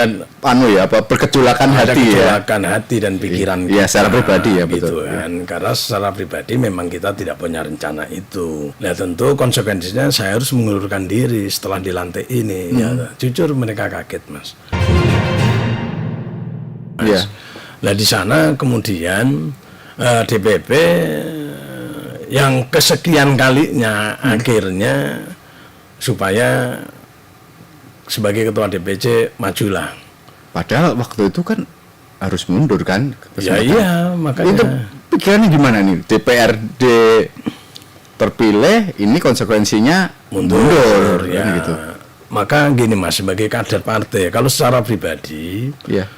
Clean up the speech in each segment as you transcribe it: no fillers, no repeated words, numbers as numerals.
Dan bergejolakan ada hati kegejolakan hati dan pikiran ya, secara pribadi ya, betul. Gitu kan. Karena secara pribadi memang kita tidak punya rencana itu. Nah tentu konsekuensinya saya harus mengundurkan diri setelah dilantik ini. Ya, jujur mereka kaget mas. Ya. Nah di sana kemudian DPP yang kesekian kalinya akhirnya supaya sebagai ketua DPC majulah. Padahal waktu itu kan harus mundur kan? Ya iya, makanya. Itu pikirannya gimana nih? DPRD terpilih, ini konsekuensinya mundur ya. Kan gitu. Maka gini mas, sebagai kader partai, kalau secara pribadi, ya.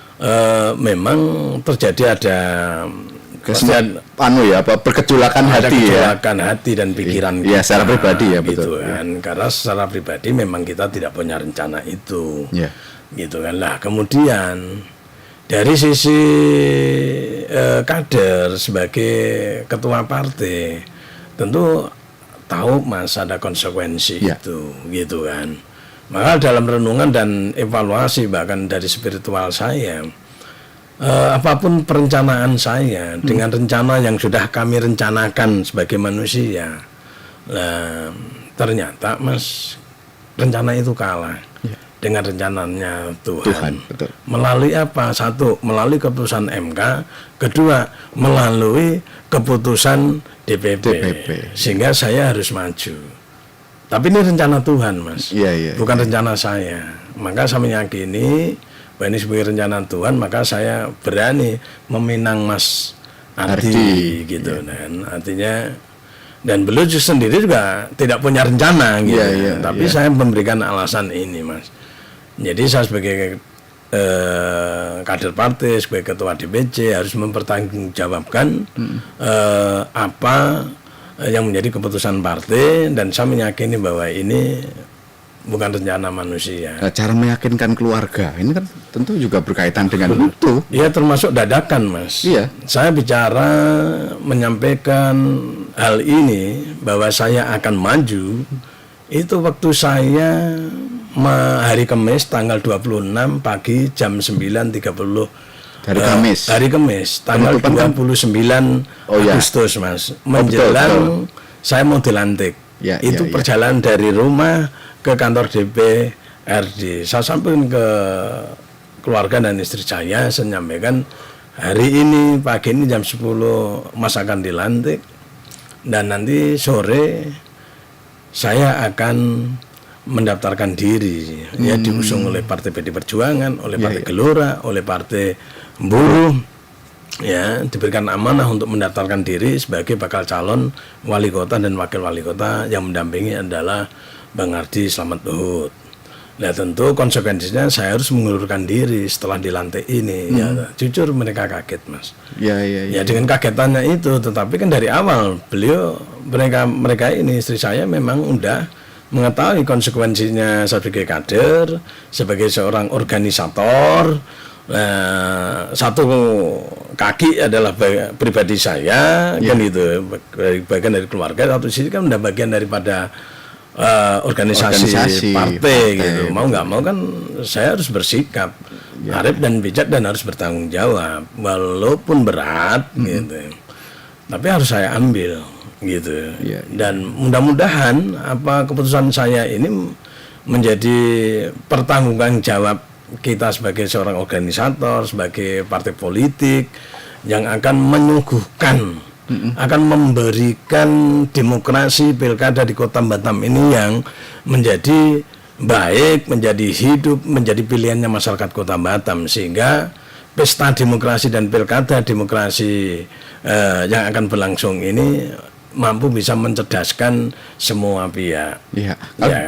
Memang terjadi ada bergejolakan hati dan pikiran ya, secara pribadi ya, betul. Gitu kan. Karena secara pribadi memang kita tidak punya rencana itu. Ya. Gitu kan. Lah kemudian dari sisi kader sebagai ketua partai tentu tahu mas ada konsekuensi itu, gitu kan. Maka dalam renungan dan evaluasi bahkan dari spiritual saya, apapun perencanaan saya dengan rencana yang sudah kami rencanakan sebagai manusia, ternyata mas rencana itu kalah dengan rencananya Tuhan. Betul. Melalui apa? Satu, melalui keputusan MK. Kedua, melalui keputusan DPP. Sehingga saya harus maju. Tapi ini rencana Tuhan mas, bukan rencana saya. Maka saya meyakini bahwa ini sebagai rencana Tuhan, maka saya berani meminang Mas Ardi gitu. Dan artinya, dan beliau sendiri juga tidak punya rencana gitu. Tapi saya memberikan alasan ini mas. Jadi saya sebagai kader partai, sebagai ketua DPC harus mempertanggungjawabkan apa yang menjadi keputusan partai, dan saya meyakini bahwa ini bukan rencana manusia. Cara meyakinkan keluarga ini kan tentu juga berkaitan dengan itu. Iya, termasuk dadakan mas. Iya. Saya bicara menyampaikan hal ini bahwa saya akan maju itu waktu saya hari Kamis tanggal 26 pagi jam 9.30. Hari Kamis tanggal 29 Agustus mas, menjelang saya mau dilantik. Itu perjalanan dari rumah ke kantor DPRD. Saya sampaikan ke keluarga dan istri saya nyampaikan hari ini pagi ini jam 10 mas akan dilantik, dan nanti sore saya akan mendaftarkan diri, diusung oleh Partai PD Perjuangan, oleh Partai Gelora, oleh Partai Buruh, diberikan amanah untuk mendaftarkan diri sebagai bakal calon wali kota dan wakil wali kota, yang mendampingi adalah Bang Ardi Slamet Luhut. Nah tentu konsekuensinya saya harus mengundurkan diri setelah dilantik ini. Jujur mereka kaget mas. Dengan kagetannya itu, tetapi kan dari awal mereka ini, istri saya memang udah mengetahui konsekuensinya sebagai kader, sebagai seorang organisator. Satu kaki adalah pribadi saya, kan itu bagian dari keluarga, satu sisi kan udah bagian daripada organisasi partai gitu. Mau nggak mau kan saya harus bersikap arif dan bijak dan harus bertanggung jawab, walaupun berat gitu. Tapi harus saya ambil gitu. Dan mudah-mudahan keputusan saya ini menjadi pertanggungjawaban jawab kita sebagai seorang organisator, sebagai partai politik yang akan menyuguhkan, akan memberikan demokrasi pilkada di Kota Batam ini yang menjadi baik, menjadi hidup, menjadi pilihannya masyarakat Kota Batam, sehingga pesta demokrasi dan pilkada demokrasi yang akan berlangsung ini mampu bisa mencerdaskan semua pihak.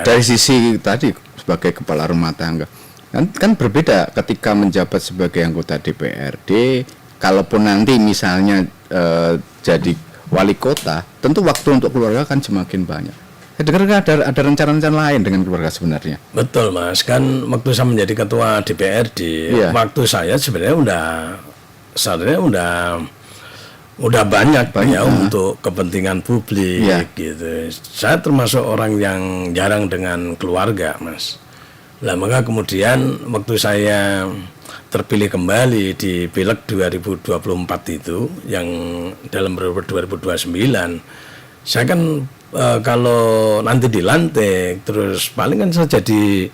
Dari sisi tadi sebagai kepala rumah tangga, kan berbeda ketika menjabat sebagai anggota DPRD. Kalaupun nanti misalnya jadi wali kota, tentu waktu untuk keluarga kan semakin banyak. Saya dengar ada rencana-rencana lain dengan keluarga sebenarnya. Betul mas, kan waktu saya menjadi ketua DPRD, waktu saya sebenarnya udah banyak ya untuk kepentingan publik gitu. Saya termasuk orang yang jarang dengan keluarga mas. Lah maka kemudian waktu saya terpilih kembali di Pileg 2024 itu yang dalam periode 2029, saya kan kalau nanti dilantik terus paling kan saya jadi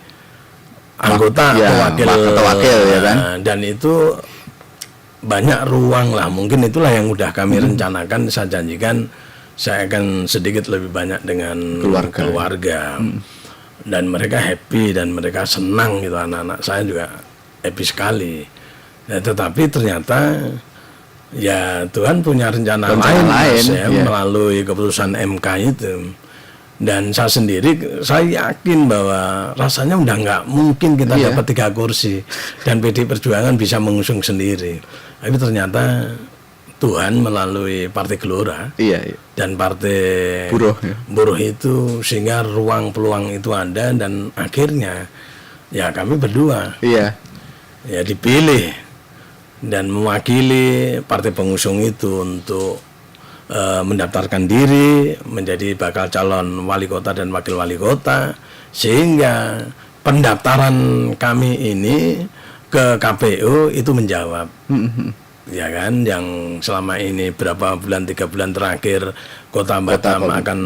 anggota atau wakil ya kan. Dan itu banyak ruang lah, mungkin itulah yang udah kami rencanakan. Saya janjikan saya akan sedikit lebih banyak dengan keluarga. Dan mereka happy dan mereka senang gitu, anak-anak saya juga happy sekali. Nah, tetapi ternyata ya Tuhan punya rencana lain ya, melalui keputusan MK itu. Dan saya sendiri, saya yakin bahwa rasanya udah nggak mungkin kita dapat 3 kursi dan PD Perjuangan bisa mengusung sendiri. Tapi ternyata Tuhan melalui Partai Gelora dan Partai Buruh itu, sehingga ruang peluang itu ada, dan akhirnya ya kami berdua ya dipilih dan mewakili partai pengusung itu untuk mendaftarkan diri menjadi bakal calon wali kota dan wakil wali kota, sehingga pendaftaran kami ini ke KPU itu menjawab. Ya kan, yang selama ini berapa bulan, 3 bulan terakhir Kota Batam akan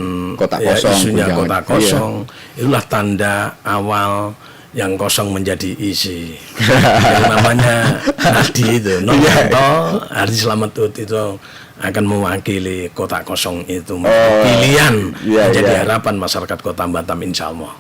isunya kota kosong, itulah tanda awal yang kosong menjadi isi. Yang namanya Nadi itu, Nonto Hari Slamet Ut itu akan mewakili kota kosong itu, pilihan menjadi harapan masyarakat Kota Batam, insya Allah.